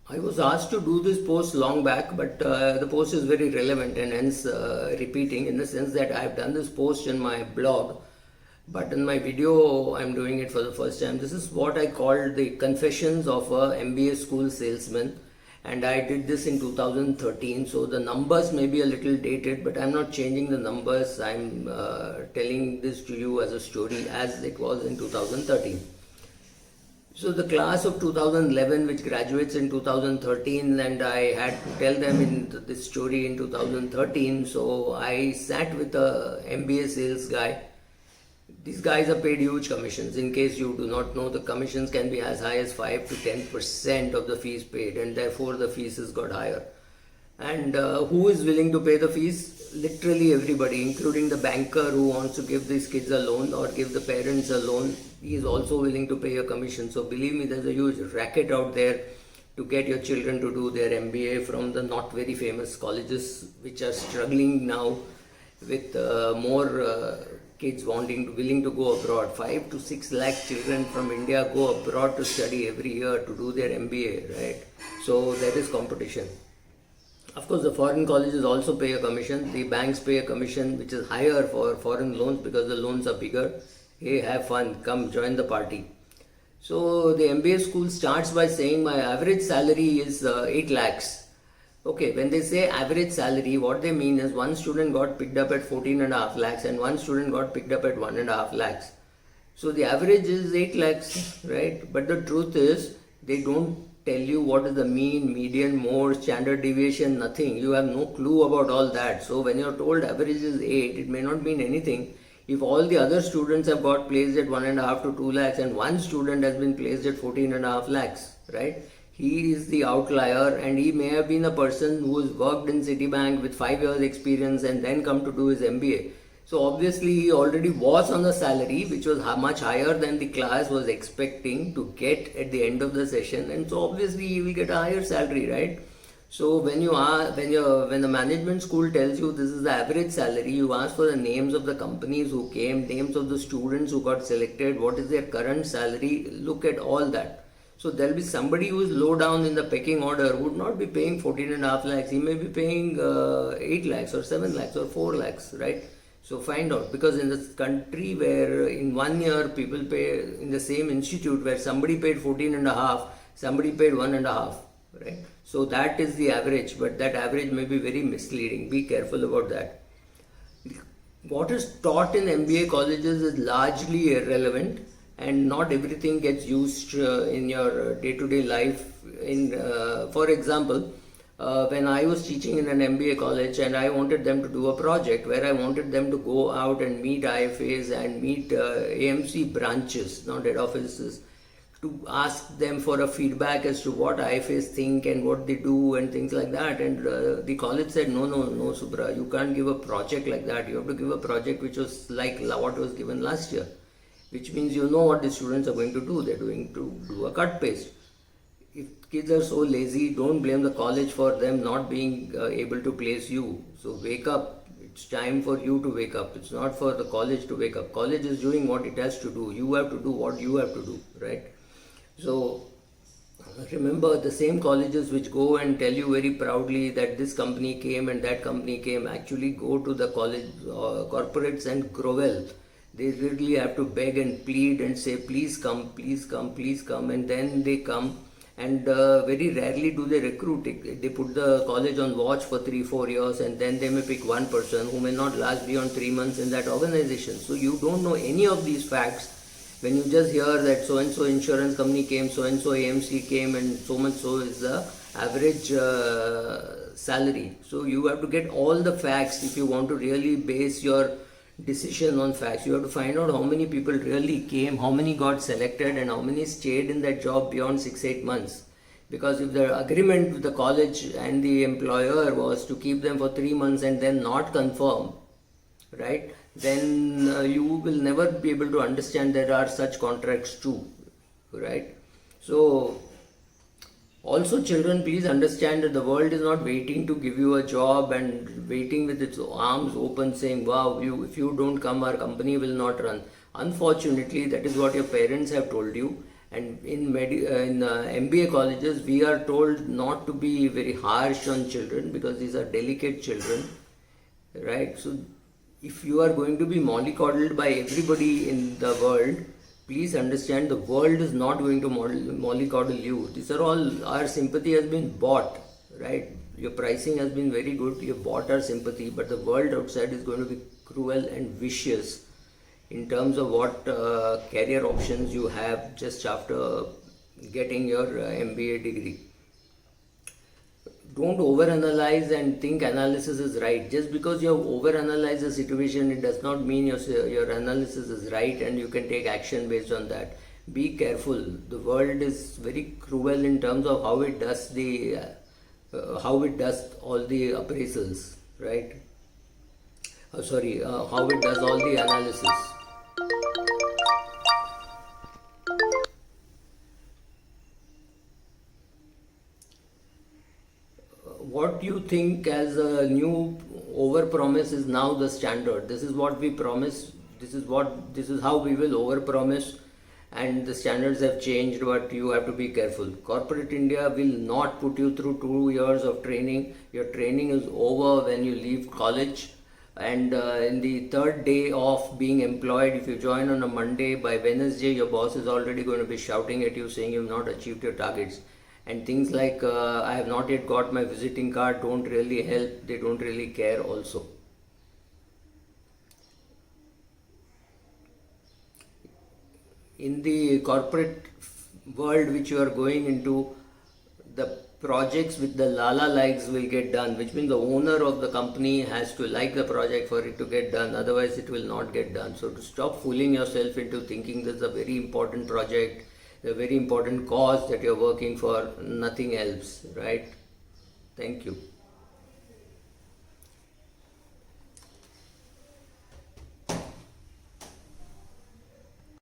I was asked to do this post long back, but the post is very relevant and hence repeating in the sense that I have done this post in my blog, but in my video I'm doing it for the first time. This is what I called the Confessions of a MBA School Salesman, and I did this in 2013. So the numbers may be a little dated, but I'm not changing the numbers. I'm telling this to you as a story as it was in 2013. So the class of 2011 which graduates in 2013, and I had to tell them in this story in 2013. So I sat with a MBA sales guy. These guys are paid huge commissions. In case you do not know, the commissions can be as high as 5 to 10% of the fees paid, and therefore the fees has got higher. And who is willing to pay the fees? Literally everybody, including the banker who wants to give these kids a loan or give the parents a loan. He is also willing to pay a commission. So believe me, there's a huge racket out there to get your children to do their MBA from the not very famous colleges which are struggling now with more kids willing to go abroad. 5 to 6 lakh children from India go abroad to study every year to do their MBA, right? So there is competition. Of course, the foreign colleges also pay a commission. The banks pay a commission which is higher for foreign loans because the loans are bigger. Hey, have fun, come join the party. So the MBA school starts by saying my average salary is 8 lakhs. Okay, when they say average salary, what they mean is one student got picked up at 14.5 lakhs and one student got picked up at 1.5 lakhs. So the average is 8 lakhs, right? But the truth is, they don't tell you what is the mean, median, mode, standard deviation, nothing. You have no clue about all that. So when you're told average is 8, it may not mean anything. If all the other students have got placed at 1.5 to 2 lakhs and one student has been placed at 14.5 lakhs, right? He is the outlier, and he may have been a person who has worked in Citibank with 5 years experience and then come to do his MBA. So obviously he already was on a salary which was much higher than the class was expecting to get at the end of the session, and so obviously he will get a higher salary, right? So when the management school tells you this is the average salary, you ask for the names of the companies who came, names of the students who got selected, what is their current salary, look at all that. So there will be somebody who is low down in the pecking order who would not be paying 14.5 lakhs. He may be paying 8 lakhs or 7 lakhs or 4 lakhs, right? So find out, because in this country where in 1 year people pay in the same institute where somebody paid 14.5, somebody paid 1.5, right? So that is the average, but that average may be very misleading. Be careful about that. What is taught in MBA colleges is largely irrelevant, and not everything gets used in your day-to-day life. For example, when I was teaching in an MBA college and I wanted them to do a project where I wanted them to go out and meet IFAs and meet AMC branches, not head offices, to ask them for a feedback as to what IFAs think and what they do and things like that. And the college said, no, Subra, you can't give a project like that. You have to give a project which was like what was given last year, which means you know what the students are going to do. They're going to do a cut paste. If kids are so lazy, don't blame the college for them not being able to place you. So wake up. It's time for you to wake up. It's not for the college to wake up. College is doing what it has to do. You have to do what you have to do, right? So remember, the same colleges which go and tell you very proudly that this company came and that company came actually go to the college corporates and grovel. They really have to beg and plead and say, please come, please come, please come, and then they come. And very rarely do they recruit. They put the college on watch for 3-4 years, and then they may pick one person who may not last beyond 3 months in that organization. So you don't know any of these facts when you just hear that so and so insurance company came, so and so AMC came, and so much so is the average salary. So you have to get all the facts if you want to really base your decision on facts. You have to find out how many people really came, how many got selected, and how many stayed in that job beyond 6-8 months. Because if the agreement with the college and the employer was to keep them for 3 months and then not confirm, right, then you will never be able to understand there are such contracts too, right? So also, children, please understand that the world is not waiting to give you a job and waiting with its arms open saying, wow, if you don't come, our company will not run. Unfortunately, that is what your parents have told you, And in MBA colleges, we are told not to be very harsh on children because these are delicate children, right? So if you are going to be mollycoddled by everybody in the world, please understand the world is not going to mollycoddle you. These are all, our sympathy has been bought, right? Your pricing has been very good, you bought our sympathy, but the world outside is going to be cruel and vicious in terms of what career options you have just after getting your MBA degree. Don't overanalyze and think analysis is right. Just because you have overanalyzed a situation, it does not mean your analysis is right and you can take action based on that. Be careful. The world is very cruel in terms of how it does all the appraisals, right? How it does all the analysis. What you think as a new overpromise is now the standard. This is what we promise. This is how we will overpromise, and the standards have changed. But you have to be careful. Corporate India will not put you through 2 years of training. Your training is over when you leave college. And in the third day of being employed, if you join on a Monday, by Wednesday your boss is already going to be shouting at you saying you've not achieved your targets. And things like I have not yet got my visiting card don't really help. They don't really care also. In the corporate world which you are going into, the projects with the Lala likes will get done, which means the owner of the company has to like the project for it to get done, otherwise it will not get done. So to stop fooling yourself into thinking this is a very important project, a very important cause that you're working for, nothing else, right? Thank you.